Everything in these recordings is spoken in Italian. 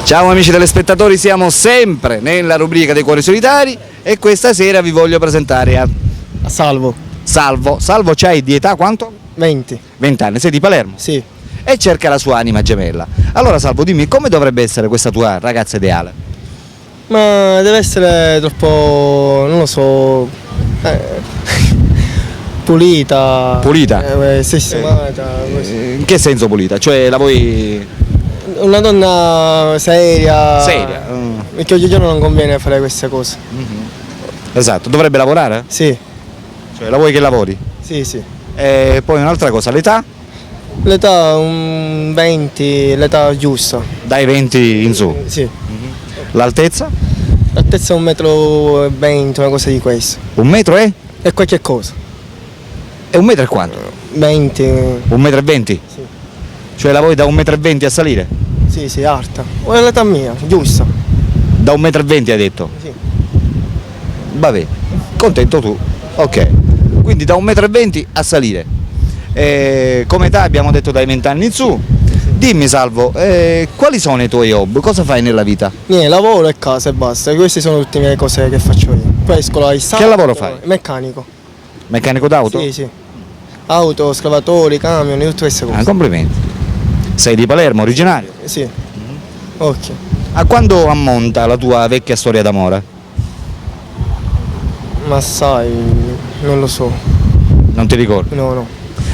Ciao amici telespettatori, siamo sempre nella rubrica dei cuori solitari e questa sera vi voglio presentare a Salvo. Salvo. Salvo, c'hai di età quanto? 20. 20 anni, sei di Palermo? Sì. E cerca la sua anima gemella. Allora Salvo, dimmi, come dovrebbe essere questa tua ragazza ideale? Ma deve essere troppo, non lo so, pulita. Pulita? Sistemata. Così. In che senso pulita? Cioè la vuoi Una donna seria. seria? Perché oggigiorno non conviene fare queste cose. Esatto, dovrebbe lavorare? Sì, Cioè la vuoi che lavori? sì. E poi un'altra cosa, l'età? L'età un 20, l'età giusta. Dai 20 in su. Sì. L'altezza? L'altezza è 1,20 m, una cosa di questo. 1 metro e? E qualche cosa. E 1 metro e quanto? 20. 1,20 m? Sì. Cioè la vuoi da 1,20 m a salire? Sì, alta. O è l'età mia, giusta. Da 1,20 m hai detto? Sì. Va bene, contento tu. Ok, quindi da 1,20 m a salire. Come età abbiamo detto dai 20 anni in su. Dimmi Salvo, quali sono i tuoi hobby? Cosa fai nella vita? Niente, lavoro e casa e basta. Queste sono tutte le cose che faccio io. Poi esco ai sabato. Che lavoro fai? Meccanico. Meccanico d'auto? Sì. Auto, scavatori, camion, tutte queste cose. Complimenti. Sei di Palermo, originario? Sì. Ok. A quando ammonta la tua vecchia storia d'amore? Ma sai, non lo so. Non ti ricordi? No.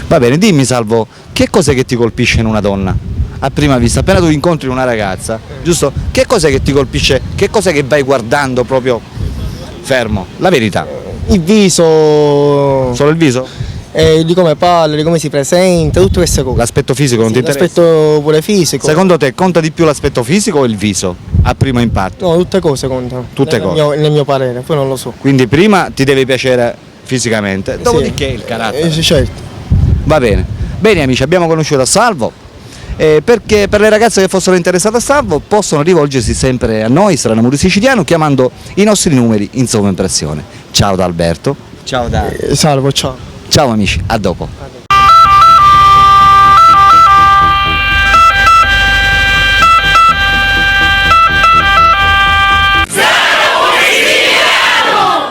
Va bene, dimmi Salvo, che cos'è che ti colpisce in una donna? A prima vista, appena tu incontri una ragazza, giusto? Che cos'è che ti colpisce? Che cos'è che vai guardando proprio fermo? La verità. Il viso. Solo il viso? Di come parla, di come si presenta, tutte queste cose. L'aspetto fisico non ti interessa? L'aspetto pure fisico. Secondo te conta di più l'aspetto fisico o il viso? A primo impatto. No, tutte cose contano. Tutte cose. Nel mio parere, poi non lo so. Quindi prima ti deve piacere fisicamente, dopodiché il carattere. Certo. Va bene. Bene amici, abbiamo conosciuto Salvo. Perché per le ragazze che fossero interessate a Salvo possono rivolgersi sempre a noi, Strano Amore Siciliano, chiamando i nostri numeri in sovraimpressione. Ciao da Alberto. Ciao da. Salvo, ciao. Ciao amici, a dopo.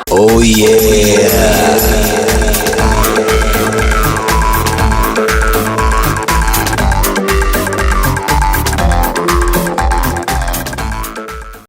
Oh yeah.